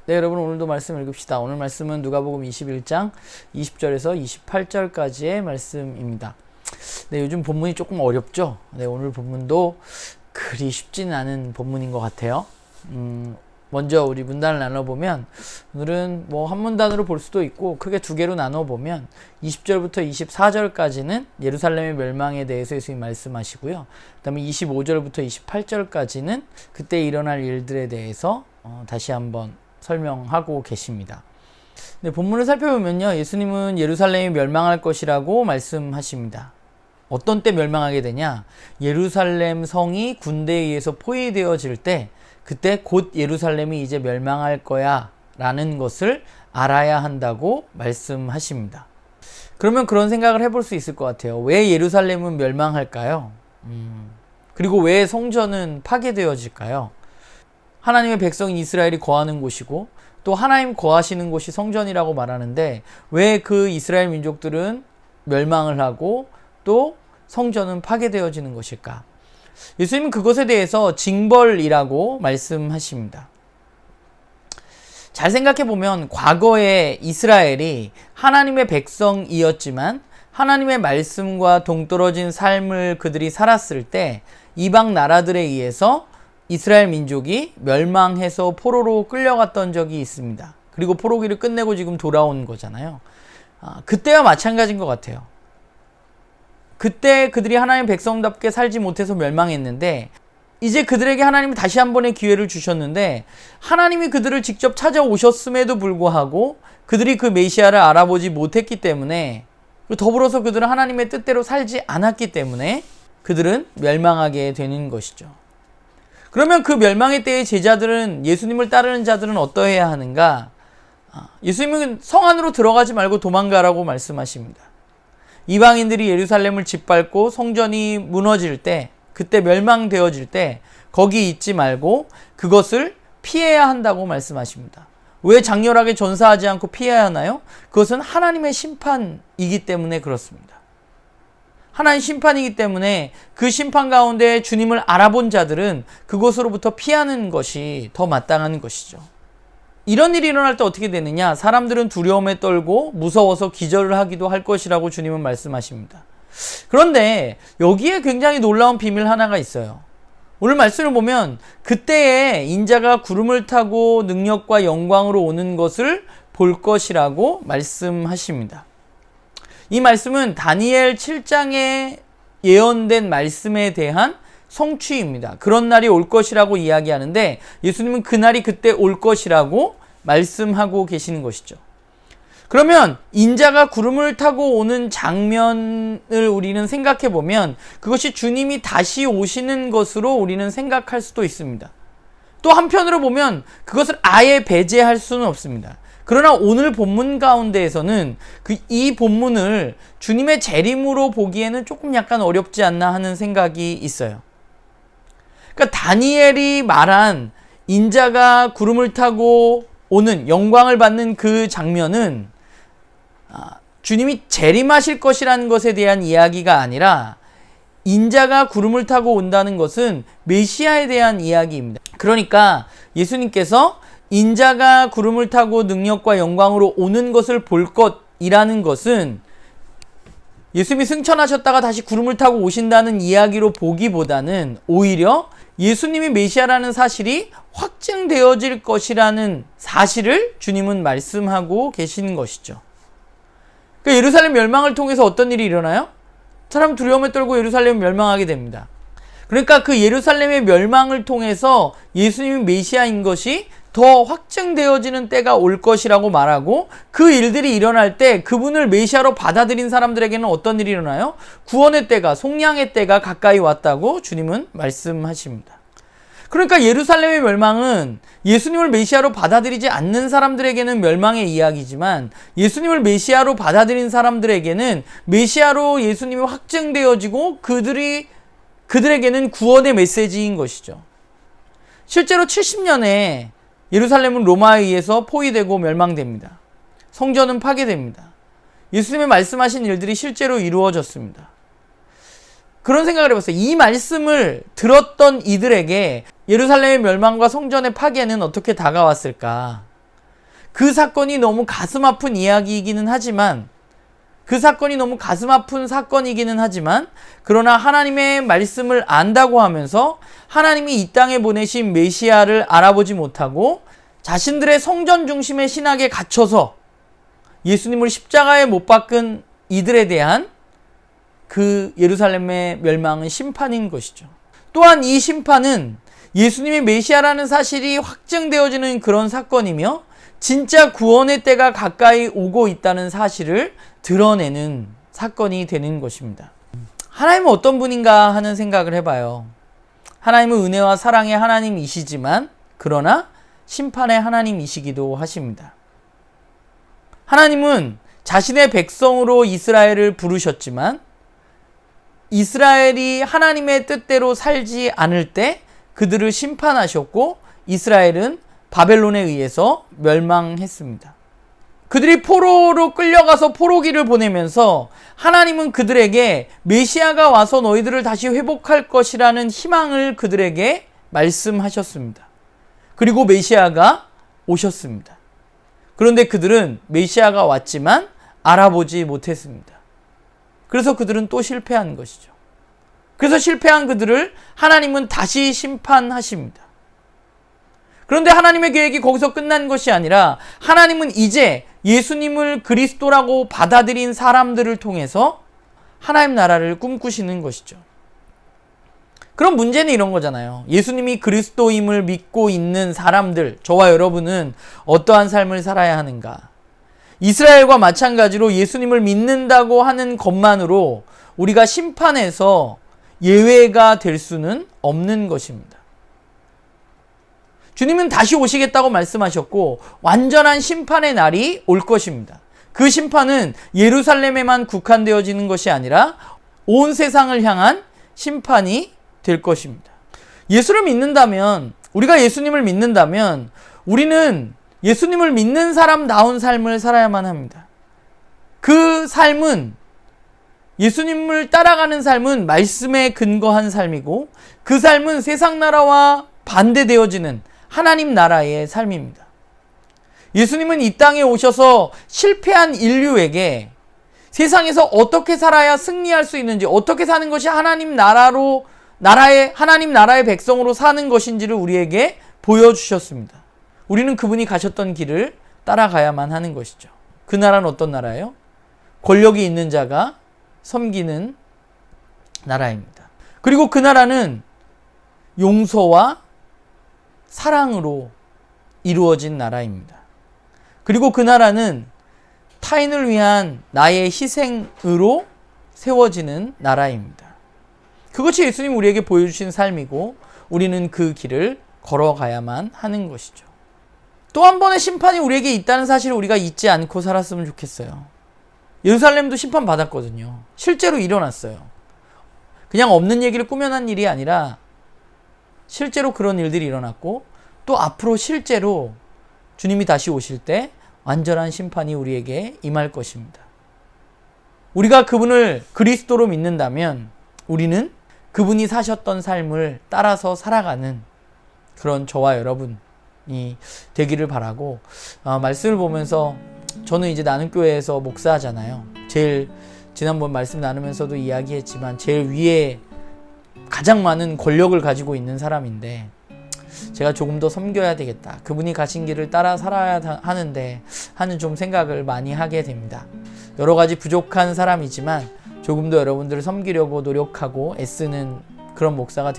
네, 여러분 오늘도 말씀 읽읍시다. 오늘 말씀은 누가복음 21장 20절에서 28절까지의 말씀입니다. 네, 요즘 본문이 조금 어렵죠? 네, 오늘 본문도 그리 쉽지는 않은 본문인 것 같아요. 먼저 우리 문단을 나눠보면 오늘은 뭐 한 문단으로 볼 수도 있고 크게 두 개로 나눠보면 20절부터 24절까지는 예루살렘의 멸망에 대해서 예수님이 말씀하시고요. 그 다음에 25절부터 28절까지는 그때 일어날 일들에 대해서 다시 한번 설명하고 계십니다. 네, 본문을 살펴보면요, 예수님은 예루살렘이 멸망할 것이라고 말씀하십니다. 어떤 때 멸망하게 되냐? 예루살렘 성이 군대에 의해서 포위되어질 때, 그때 곧 예루살렘이 이제 멸망할 거야 라는 것을 알아야 한다고 말씀하십니다. 그러면 그런 생각을 해볼 수 있을 것 같아요. 왜 예루살렘은 멸망할까요? 그리고 왜 성전은 파괴되어질까요? 하나님의 백성 이스라엘이 거하는 곳이고 또 하나님 거하시는 곳이 성전이라고 말하는데 왜 그 이스라엘 민족들은 멸망을 하고 또 성전은 파괴되어지는 것일까? 예수님은 그것에 대해서 징벌이라고 말씀하십니다. 잘 생각해보면 과거에 이스라엘이 하나님의 백성이었지만 하나님의 말씀과 동떨어진 삶을 그들이 살았을 때 이방 나라들에 의해서 이스라엘 민족이 멸망해서 포로로 끌려갔던 적이 있습니다. 그리고 포로기를 끝내고 지금 돌아온 거잖아요. 그때와 마찬가지인 것 같아요. 그때 그들이 하나님 백성답게 살지 못해서 멸망했는데 이제 그들에게 하나님이 다시 한 번의 기회를 주셨는데 하나님이 그들을 직접 찾아오셨음에도 불구하고 그들이 그 메시아를 알아보지 못했기 때문에 그리고 더불어서 그들은 하나님의 뜻대로 살지 않았기 때문에 그들은 멸망하게 되는 것이죠. 그러면 그 멸망의 때의 제자들은 예수님을 따르는 자들은 어떠해야 하는가? 예수님은 성 안으로 들어가지 말고 도망가라고 말씀하십니다. 이방인들이 예루살렘을 짓밟고 성전이 무너질 때 그때 멸망되어질 때 거기 있지 말고 그것을 피해야 한다고 말씀하십니다. 왜 장렬하게 전사하지 않고 피해야 하나요? 그것은 하나님의 심판이기 때문에 그렇습니다. 하나님 심판이기 때문에 그 심판 가운데 주님을 알아본 자들은 그곳으로부터 피하는 것이 더 마땅한 것이죠. 이런 일이 일어날 때 어떻게 되느냐? 사람들은 두려움에 떨고 무서워서 기절을 하기도 할 것이라고 주님은 말씀하십니다. 그런데 여기에 굉장히 놀라운 비밀 하나가 있어요. 오늘 말씀을 보면 그때에 인자가 구름을 타고 능력과 영광으로 오는 것을 볼 것이라고 말씀하십니다. 이 말씀은 다니엘 7장에 예언된 말씀에 대한 성취입니다. 그런 날이 올 것이라고 이야기하는데 예수님은 그날이 그때 올 것이라고 말씀하고 계시는 것이죠. 그러면 인자가 구름을 타고 오는 장면을 우리는 생각해 보면 그것이 주님이 다시 오시는 것으로 우리는 생각할 수도 있습니다. 또 한편으로 보면 그것을 아예 배제할 수는 없습니다. 그러나 오늘 본문 가운데에서는 이 본문을 주님의 재림으로 보기에는 조금 약간 어렵지 않나 하는 생각이 있어요. 그러니까 다니엘이 말한 인자가 구름을 타고 오는 영광을 받는 그 장면은 주님이 재림하실 것이라는 것에 대한 이야기가 아니라 인자가 구름을 타고 온다는 것은 메시아에 대한 이야기입니다. 그러니까 예수님께서 인자가 구름을 타고 능력과 영광으로 오는 것을 볼 것이라는 것은 예수님이 승천하셨다가 다시 구름을 타고 오신다는 이야기로 보기보다는 오히려 예수님이 메시아라는 사실이 확증되어질 것이라는 사실을 주님은 말씀하고 계시는 것이죠. 그러니까 예루살렘 멸망을 통해서 어떤 일이 일어나요? 사람 두려움에 떨고 예루살렘 멸망하게 됩니다. 그러니까 그 예루살렘의 멸망을 통해서 예수님이 메시아인 것이 더 확증되어지는 때가 올 것이라고 말하고, 그 일들이 일어날 때 그분을 메시아로 받아들인 사람들에게는 어떤 일이 일어나요? 구원의 때가, 속량의 때가 가까이 왔다고 주님은 말씀하십니다. 그러니까 예루살렘의 멸망은 예수님을 메시아로 받아들이지 않는 사람들에게는 멸망의 이야기지만, 예수님을 메시아로 받아들인 사람들에게는 메시아로 예수님이 확증되어지고 그들에게는 구원의 메시지인 것이죠. 실제로 70년에 예루살렘은 로마에 의해서 포위되고 멸망됩니다. 성전은 파괴됩니다. 예수님의 말씀하신 일들이 실제로 이루어졌습니다. 그런 생각을 해봤어요. 이 말씀을 들었던 이들에게 예루살렘의 멸망과 성전의 파괴는 어떻게 다가왔을까? 그 사건이 너무 가슴 아픈 이야기이기는 하지만, 그러나 하나님의 말씀을 안다고 하면서 하나님이 이 땅에 보내신 메시아를 알아보지 못하고 자신들의 성전 중심의 신학에 갇혀서 예수님을 십자가에 못 박은 이들에 대한 그 예루살렘의 멸망은 심판인 것이죠. 또한 이 심판은 예수님이 메시아라는 사실이 확증되어지는 그런 사건이며, 진짜 구원의 때가 가까이 오고 있다는 사실을 드러내는 사건이 되는 것입니다. 하나님은 어떤 분인가 하는 생각을 해봐요. 하나님은 은혜와 사랑의 하나님이시지만 그러나 심판의 하나님이시기도 하십니다. 하나님은 자신의 백성으로 이스라엘을 부르셨지만 이스라엘이 하나님의 뜻대로 살지 않을 때 그들을 심판하셨고, 이스라엘은 바벨론에 의해서 멸망했습니다. 그들이 포로로 끌려가서 포로기를 보내면서 하나님은 그들에게 메시아가 와서 너희들을 다시 회복할 것이라는 희망을 그들에게 말씀하셨습니다. 그리고 메시아가 오셨습니다. 그런데 그들은 메시아가 왔지만 알아보지 못했습니다. 그래서 그들은 또 실패한 것이죠. 그래서 실패한 그들을 하나님은 다시 심판하십니다. 그런데 하나님의 계획이 거기서 끝난 것이 아니라 하나님은 이제 예수님을 그리스도라고 받아들인 사람들을 통해서 하나님 나라를 꿈꾸시는 것이죠. 그럼 문제는 이런 거잖아요. 예수님이 그리스도임을 믿고 있는 사람들, 저와 여러분은 어떠한 삶을 살아야 하는가? 이스라엘과 마찬가지로 예수님을 믿는다고 하는 것만으로 우리가 심판에서 예외가 될 수는 없는 것입니다. 주님은 다시 오시겠다고 말씀하셨고 완전한 심판의 날이 올 것입니다. 그 심판은 예루살렘에만 국한되어지는 것이 아니라 온 세상을 향한 심판이 될 것입니다. 예수를 믿는다면, 우리가 예수님을 믿는다면 우리는 예수님을 믿는 사람다운 삶을 살아야만 합니다. 그 삶은, 예수님을 따라가는 삶은 말씀에 근거한 삶이고, 그 삶은 세상 나라와 반대되어지는 하나님 나라의 삶입니다. 예수님은 이 땅에 오셔서 실패한 인류에게 세상에서 어떻게 살아야 승리할 수 있는지, 어떻게 사는 것이 하나님 나라의 백성으로 사는 것인지를 우리에게 보여주셨습니다. 우리는 그분이 가셨던 길을 따라가야만 하는 것이죠. 그 나라는 어떤 나라예요? 권력이 있는 자가 섬기는 나라입니다. 그리고 그 나라는 용서와 사랑으로 이루어진 나라입니다. 그리고 그 나라는 타인을 위한 나의 희생으로 세워지는 나라입니다. 그것이 예수님 우리에게 보여주신 삶이고 우리는 그 길을 걸어가야만 하는 것이죠. 또 한 번의 심판이 우리에게 있다는 사실을 우리가 잊지 않고 살았으면 좋겠어요. 예루살렘도 심판받았거든요. 실제로 일어났어요. 그냥 없는 얘기를 꾸며낸 일이 아니라 실제로 그런 일들이 일어났고 또 앞으로 실제로 주님이 다시 오실 때 완전한 심판이 우리에게 임할 것입니다. 우리가 그분을 그리스도로 믿는다면 우리는 그분이 사셨던 삶을 따라서 살아가는 그런 저와 여러분이 되기를 바라고, 말씀을 보면서 저는 이제 나눔교회에서 목사하잖아요. 제일 지난번 말씀 나누면서도 이야기했지만 제일 위에 가장 많은 권력을 가지고 있는 사람인데 제가 조금 더 섬겨야 되겠다. 그분이 가신 길을 따라 살아야 하는데 하는 좀 생각을 많이 하게 됩니다. 여러 가지 부족한 사람이지만 조금 더 여러분들을 섬기려고 노력하고 애쓰는 그런 목사가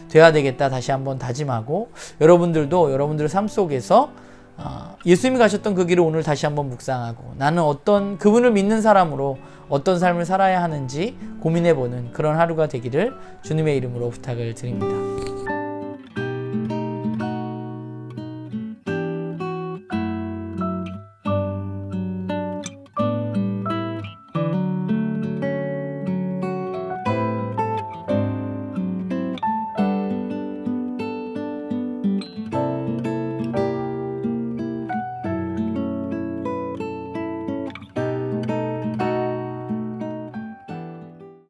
돼야 되겠다 다시 한번 다짐하고, 여러분들도 여러분들의 삶 속에서 예수님이 가셨던 그 길을 오늘 다시 한번 묵상하고 나는 어떤 그분을 믿는 사람으로 어떤 삶을 살아야 하는지 고민해보는 그런 하루가 되기를 주님의 이름으로 부탁을 드립니다.